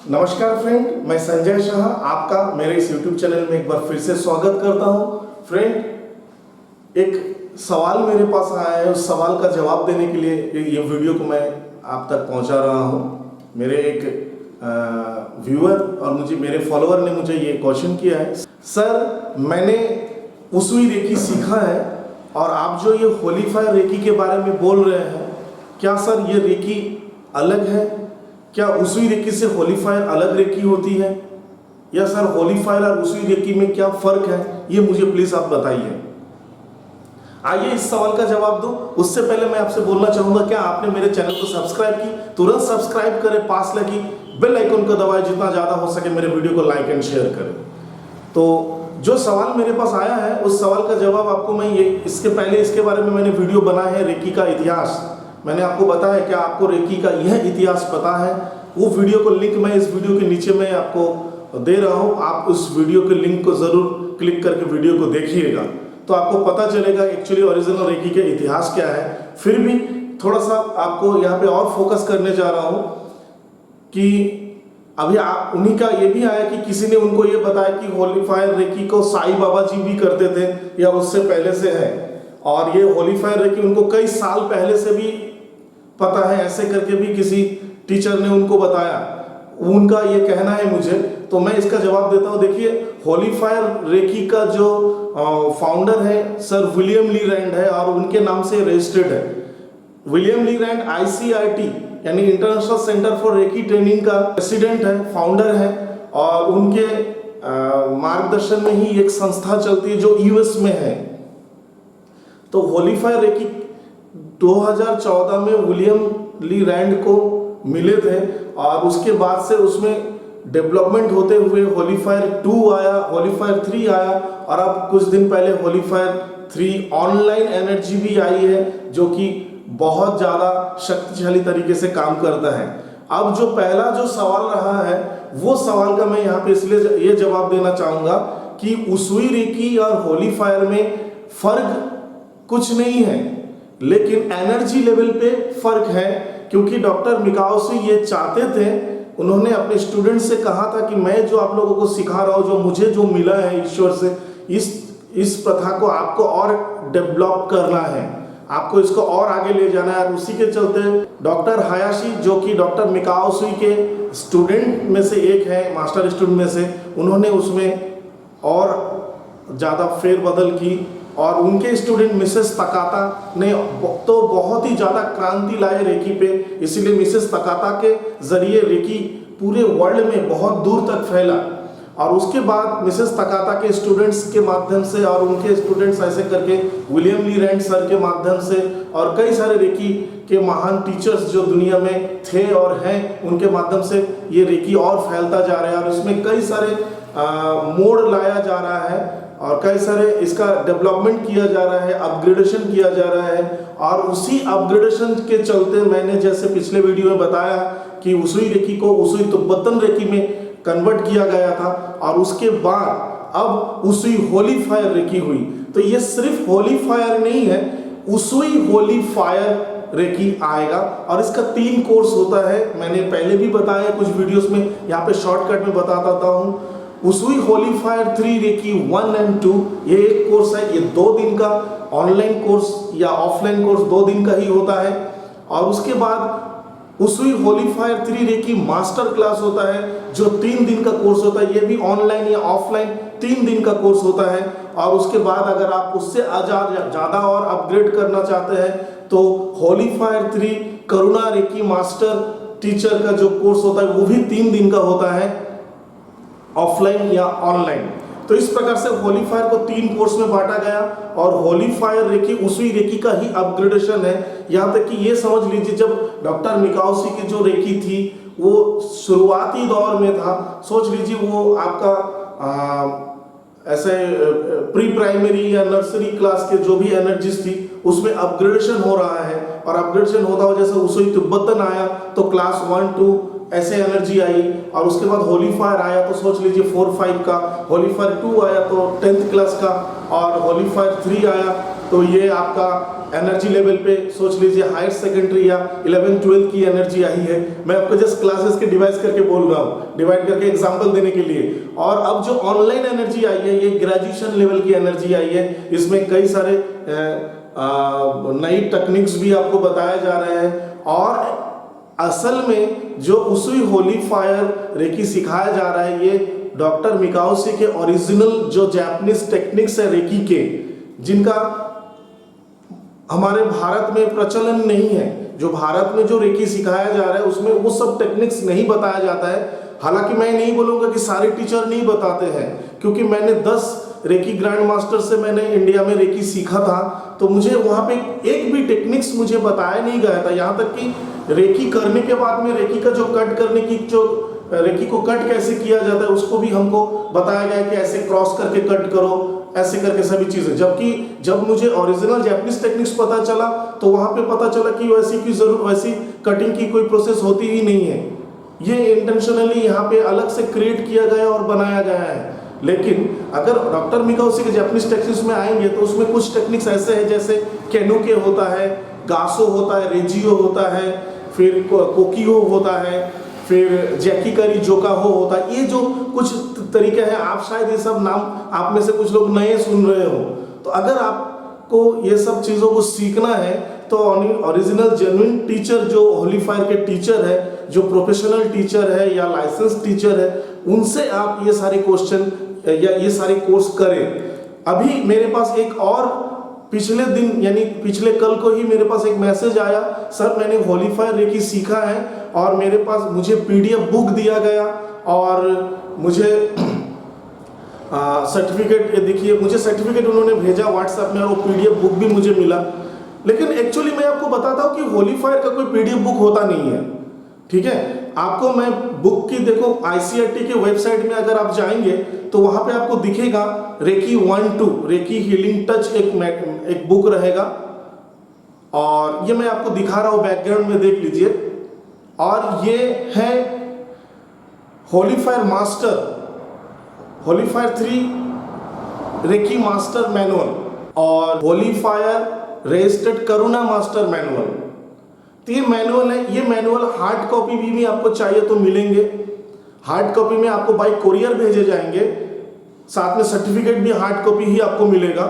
नमस्कार फ्रेंड, मैं संजय शाह आपका मेरे इस YouTube चैनल में एक बार फिर से स्वागत करता हूं। फ्रेंड, एक सवाल मेरे पास आया है, उस सवाल का जवाब देने के लिए ये वीडियो को मैं आप तक पहुंचा रहा हूं। मेरे एक व्यूअर और मेरे फॉलोअर ने मुझे ये क्वेश्चन किया है, सर मैंने उसुई रेकी सीखा है और आप जो ये होली फायर रेकी के बारे में बोल रहे हैं, क्या सर ये रेकी अलग है? क्या उसुई रेकी से होली फायर अलग रेकी होती है, या सर होली फायर और उसुई रेकी में क्या फर्क है? ये मुझे प्लीज आप बताइए। आइए इस सवाल का जवाब दूं। उससे पहले मैं आपसे बोलना चाहूंगा, क्या आपने मेरे चैनल को सब्सक्राइब की? तुरंत सब्सक्राइब करें, पास लगी बेल आइकन को दबाएं, जितना ज्यादा हो सके मेरे वीडियो को लाइक एंड शेयर करें। तो जो सवाल मेरे पास आया है, उस सवाल का जवाब आपको मैं इसके पहले इसके बारे में मैंने वीडियो बनाया है, रेकी का इतिहास। मैंने आपको बताया कि आपको रेकी का यह इतिहास पता है। वो वीडियो को लिंक मैं इस वीडियो के नीचे मैं आपको दे रहा हूं, आप उस वीडियो के लिंक को जरूर क्लिक करके वीडियो को देखिएगा, तो आपको पता चलेगा एक्चुअली ओरिजिनल रेकी के इतिहास क्या है। फिर भी थोड़ा सा आपको यहाँ पे और फोकस करने जा रहा हूं कि अभी उन्हीं का ये भी आया कि किसी ने उनको ये बताया कि होली फायर रेकी को साई बाबा जी भी करते थे या उससे पहले से है, और ये होली फायर रेकी उनको कई साल पहले से भी पता है, ऐसे करके भी किसी टीचर ने उनको बताया, उनका ये कहना है मुझे। तो मैं इसका जवाब देता हूं। देखिए, होली फायर रेकी का जो फाउंडर है सर विलियम ली रैंड है और उनके नाम से रजिस्टर्ड है। विलियम ली रैंड ICRT यानी international centre for reiki training का प्रेसिडेंट है, फाउंडर है, और उनके मार्गदर्शन में ही एक संस्था चलती है जो US में है। तो होली फायर रेकी 2014 में विलियम ली रैंड को मिले थे और उसके बाद से उसमें डेवलपमेंट होते हुए होली फायर 2 आया, होली फायर 3 आया, और अब कुछ दिन पहले होली फायर 3 ऑनलाइन एनर्जी भी आई है, जो कि बहुत ज़्यादा शक्तिशाली तरीके से काम करता है। अब जो पहला जो सवाल रहा है, वो सवाल का मैं यहाँ पे इसलिए ये जवाब देना चाहूँगा कि उसुई रेकी और होली फायर में फर्क कुछ नहीं है, लेकिन एनर्जी लेवल पे फर्क है। क्योंकि डॉक्टर मिकाओशी ये चाहते थे, उन्होंने अपने स्टूडेंट से कहा था कि मैं जो आप लोगों को सिखा रहा हूँ, जो मुझे जो मिला है ईश्वर से, इस प्रथा को आपको और डेवलप करना है, आपको इसको और आगे ले जाना है। और उसी के चलते डॉक्टर हायाशी, जो कि डॉक्टर मिकाओशी के स्टूडेंट में से एक है, मास्टर स्टूडेंट में से, उन्होंने उसमें और ज़्यादा फेरबदल की, और उनके स्टूडेंट मिसेस तकाता ने तो बहुत ही ज़्यादा क्रांति लाए रेकी पे। इसीलिए मिसेस तकाता के जरिए रेकी पूरे वर्ल्ड में बहुत दूर तक फैला, और उसके बाद मिसेस तकाता के स्टूडेंट्स के माध्यम से और उनके स्टूडेंट्स ऐसे करके विलियम ली रैंड सर के माध्यम से और कई सारे रेकी के महान टीचर्स जो दुनिया में थे और हैं, उनके माध्यम से ये रेकी और फैलता जा रहा है, और इसमें कई सारे मोड़ लाया जा रहा है और कई सारे इसका डेवलपमेंट किया जा रहा है, अपग्रेडेशन किया जा रहा है। और उसी अपग्रेडेशन के चलते मैंने जैसे पिछले वीडियो में बताया कि उसुई रेकी को उसुई तिब्बतन रेकी में कन्वर्ट किया गया था, और उसके बाद अब उसुई होली फायर रेकी हुई। तो ये सिर्फ होली फायर नहीं है, उसुई होली फायर रेकी आएगा, और इसका 3 कोर्स होता है। मैंने पहले भी बताया कुछ वीडियोस में, यहाँ पे शॉर्टकट में बताता हूँ। उसुई होली फायर 3 रेकी 1 और 2 ये एक कोर्स है, ये 2 दिन का ऑनलाइन कोर्स या ऑफलाइन कोर्स 2 दिन का ही होता है। और उसके बाद Usui holy fire 3 reiki master class होता है, जो 3 दिन का कोर्स होता है। ये भी ऑनलाइन या ऑफलाइन 3 दिन का कोर्स होता है। और उसके बाद अगर आप उससे ज़्यादा और अपग्रेड करना चाहते हैं, तो होली फायर 3 करुणा रेकी मास्टर टीचर का जो कोर्स होता है, वो भी 3 दिन का होता है, ऑफलाइन या ऑनलाइन। तो इस प्रकार से होली फायर को 3 कोर्स में बांटा गया, और होली फायर रेकी उसुई रेकी का ही अपग्रेडेशन है। यहाँ तक कि ये समझ लीजिए, जब डॉक्टर मिकाओशी की जो रेकी थी वो शुरुआती दौर में था, सोच लीजिए वो आपका ऐसे प्री प्राइमरी या नर्सरी क्लास के जो भी एनर्जीज थी, उसमें अपग्रेडेशन हो रहा है, और अपग्रेडेशन होता हो जैसे उसुई तिब्बतन आया तो क्लास 1, 2 ऐसे एनर्जी आई, और उसके बाद होली फायर आया तो सोच लीजिए 4, 5 का, होली फायर 2 आया तो 10th क्लास का, और होली फायर 3 आया तो ये आपका एनर्जी लेवल पे सोच लीजिए हायर सेकेंडरी या 11th-12th की एनर्जी आई है। मैं आपको जस्ट क्लासेस के डिवाइस करके बोल रहा हूँ, डिवाइड करके एग्जांपल देने के लिए। और अब जो ऑनलाइन एनर्जी आई है ये ग्रेजुएशन लेवल की एनर्जी आई है। इसमें कई सारे नई टेक्निक्स भी आपको बताए जा रहे हैं। और असल में जो उसुई होली फायर रेकी सिखाया जा रहा है ये डॉक्टर मिकाओशी के ओरिजिनल जो जापानीज टेक्निक्स है रेकी के, जिनका हमारे भारत में प्रचलन नहीं है। जो भारत में जो रेकी सिखाया जा रहा है उसमें वो सब टेक्निक्स नहीं बताया जाता है। हालांकि मैं नहीं बोलूँगा कि सारे टीचर नहीं बताते हैं, क्योंकि मैंने 10 रेकी ग्रैंड मास्टर से मैंने इंडिया में रेकी सीखा था, तो मुझे वहाँ पे एक भी टेक्निक्स मुझे बताया नहीं गया था। यहाँ तक कि रेकी करने के बाद में रेकी का जो कट करने की जो रेकी को कट कैसे किया जाता है उसको भी हमको बताया गया कि ऐसे क्रॉस करके कट करो, ऐसे करके सभी चीजें। जबकि जब मुझे ओरिजिनल जापानीज टेक्निक्स पता चला तो वहाँ पे पता चला कि वैसी कटिंग की कोई प्रोसेस होती ही नहीं है। ये इंटेंशनली यहाँ पे अलग से क्रिएट किया गया और बनाया गया है। लेकिन अगर डॉक्टर मिकाओशी के जापानीज टेक्निक्स में आएंगे तो उसमें कुछ टेक्निक्स ऐसे हैं जैसे केनुके होता है, गासो होता है, रेजियो होता है, फिर कोकियो होता है, फिर जैकीकारी जोकाहो होता है। ये जो कुछ तरीके हैं, आप शायद ये सब नाम आप में से कुछ लोग नए सुन रहे हो। तो अगर आपको ये सब चीज़ों को सीखना है तो ओरिजिनल जेन्युइन टीचर जो होली फायर के टीचर है, जो प्रोफेशनल टीचर है या लाइसेंस टीचर है, उनसे आप ये सारे क्वेश्चन या ये सारे कोर्स करें। अभी मेरे पास एक और पिछले दिन यानी पिछले कल को ही मेरे पास एक मैसेज आया, सर मैंने होली फायर रेकी सीखा है और मेरे पास मुझे PDF बुक दिया गया और मुझे सर्टिफिकेट, देखिए मुझे सर्टिफिकेट उन्होंने भेजा व्हाट्सएप में और वो PDF बुक भी मुझे मिला। लेकिन एक्चुअली मैं आपको बताता हूँ कि होली फायर का कोई PDF बुक होता नहीं है, ठीक है। आपको मैं बुक की देखो ICIT के वेबसाइट में अगर आप जाएंगे तो वहां पे आपको दिखेगा रेकी 1-2 रेकी हीलिंग टच एक बुक रहेगा, और ये मैं आपको दिखा रहा हूं, बैकग्राउंड में देख लीजिए। और ये है Holi fire master, Holi fire 3 reiki master manual और होली फायर रजिस्टर्ड करुणा मास्टर मैनुअल। तो ये मैनुअल है। ये मैनुअल हार्ड कॉपी भी आपको चाहिए तो मिलेंगे। हार्ड कॉपी में आपको बाय कोरियर भेजे जाएंगे, साथ में सर्टिफिकेट भी हार्ड कॉपी ही आपको मिलेगा।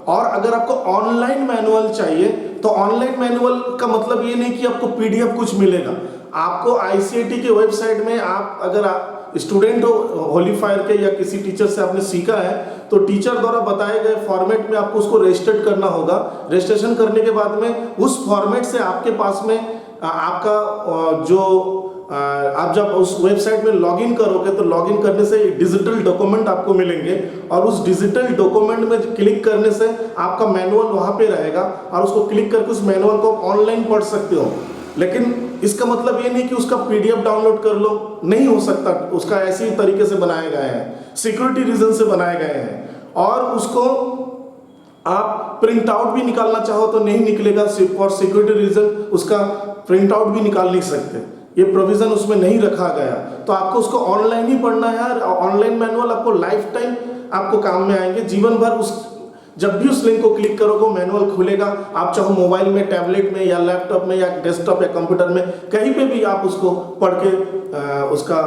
और अगर आपको ऑनलाइन मैनुअल चाहिए तो ऑनलाइन मैनुअल का मतलब ये नहीं कि आपको PDF कुछ मिलेगा। आपको ICIT के वेबसाइट में आप अगर स्टूडेंट हो होली फायर के या किसी टीचर से आपने सीखा है तो टीचर द्वारा बताए गए फॉर्मेट में आपको उसको रजिस्टर्ड करना होगा। रजिस्ट्रेशन करने के बाद में उस फॉर्मेट से आपके पास में आपका जो आप जब उस वेबसाइट में लॉगिन करोगे तो लॉगिन करने से डिजिटल डॉक्यूमेंट आपको मिलेंगे और उस डिजिटल डॉक्यूमेंट में क्लिक करने से आपका मैनुअल वहाँ पे रहेगा और उसको क्लिक करके उस मैनुअल को ऑनलाइन पढ़ सकते हो। लेकिन इसका मतलब ये नहीं कि उसका PDF डाउनलोड कर लो, नहीं हो सकता। उसका ऐसे ही तरीके से बनाए गए हैं, सिक्योरिटी रीजन से बनाए गए हैं। और उसको आप प्रिंट आउट भी निकालना चाहो तो नहीं निकलेगा, फॉर सिक्योरिटी रीजन उसका प्रिंट आउट भी निकाल नहीं सकते, ये प्रोविजन उसमें नहीं रखा गया। तो आपको उसको ऑनलाइन ही पढ़ना है। ऑनलाइन मैनुअल आपको लाइफ टाइम आपको काम में आएंगे, जीवन भर। उस जब भी उस लिंक को क्लिक करोगे मैनुअल खुलेगा। आप चाहो मोबाइल में, टैबलेट में या लैपटॉप में या डेस्कटॉप या कंप्यूटर में, कहीं पे भी आप उसको पढ़ के उसका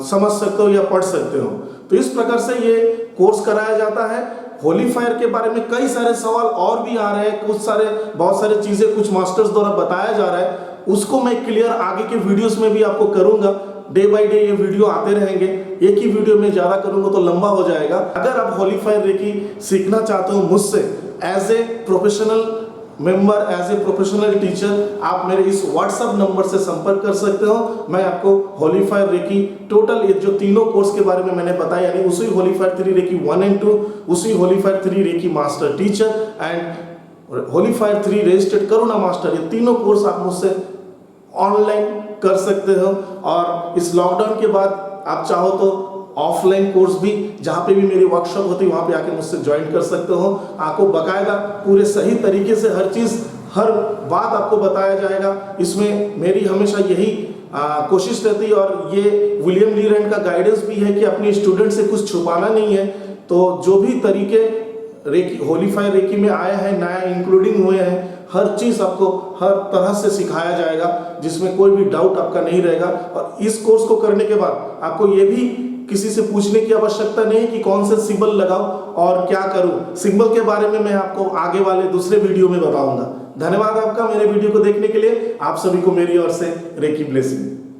समझ सकते हो या पढ़ सकते हो। तो इस प्रकार से ये कोर्स कराया जाता है। होली फायर के बारे में कई सारे सवाल और भी आ रहे हैं, बहुत सारे चीज़ें कुछ मास्टर्स द्वारा बताया जा रहा है, उसको मैं क्लियर आगे के वीडियोस में भी आपको करूंगा। डे बाय डे ये वीडियो आते रहेंगे, एक ही वीडियो में ज़्यादा करूंगा तो लंबा हो जाएगा। अगर आप होली फायर रेकी सीखना चाहते हो मुझसे as a professional member, as a professional teacher, आप मेरे इस व्हाट्सएप नंबर से संपर्क कर सकते हो। मैं आपको होली फायर रेकी टोटल ये जो तीनों कोर्स के बारे में मैंने बताया, यानी उसी होली फायर 3 रेकी 1 and 2, उसी Holi fire 3 reiki master teacher and Holi fire 3 registered Karuna master, ये तीनों कोर्स आप मुझसे ऑनलाइन कर सकते हो। और इस लॉकडाउन के बाद आप चाहो तो ऑफलाइन कोर्स भी, जहाँ पे भी मेरी वर्कशॉप होती है वहाँ पे आके मुझसे ज्वाइन कर सकते हो। आपको बाकायदा पूरे सही तरीके से हर चीज़, हर बात आपको बताया जाएगा। इसमें मेरी हमेशा यही कोशिश रहती है और ये विलियम ली रैंड का गाइडेंस भी है कि अपने स्टूडेंट से कुछ छुपाना नहीं है। तो जो भी तरीके रेकी होलीफाई रेकी में आया है, नया इंक्लूडिंग हुए हैं, हर चीज़ आपको हर तरह से सिखाया जाएगा, जिसमें कोई भी डाउट आपका नहीं रहेगा। और इस कोर्स को करने के बाद आपको ये भी किसी से पूछने की आवश्यकता नहीं कि कौन सा सिंबल लगाओ और क्या करूं। सिंबल के बारे में मैं आपको आगे वाले दूसरे वीडियो में बताऊंगा। धन्यवाद आपका मेरे वीडियो को देखने के लिए। आप सभी को मेरी ओर से रेकी ब्लेसिंग।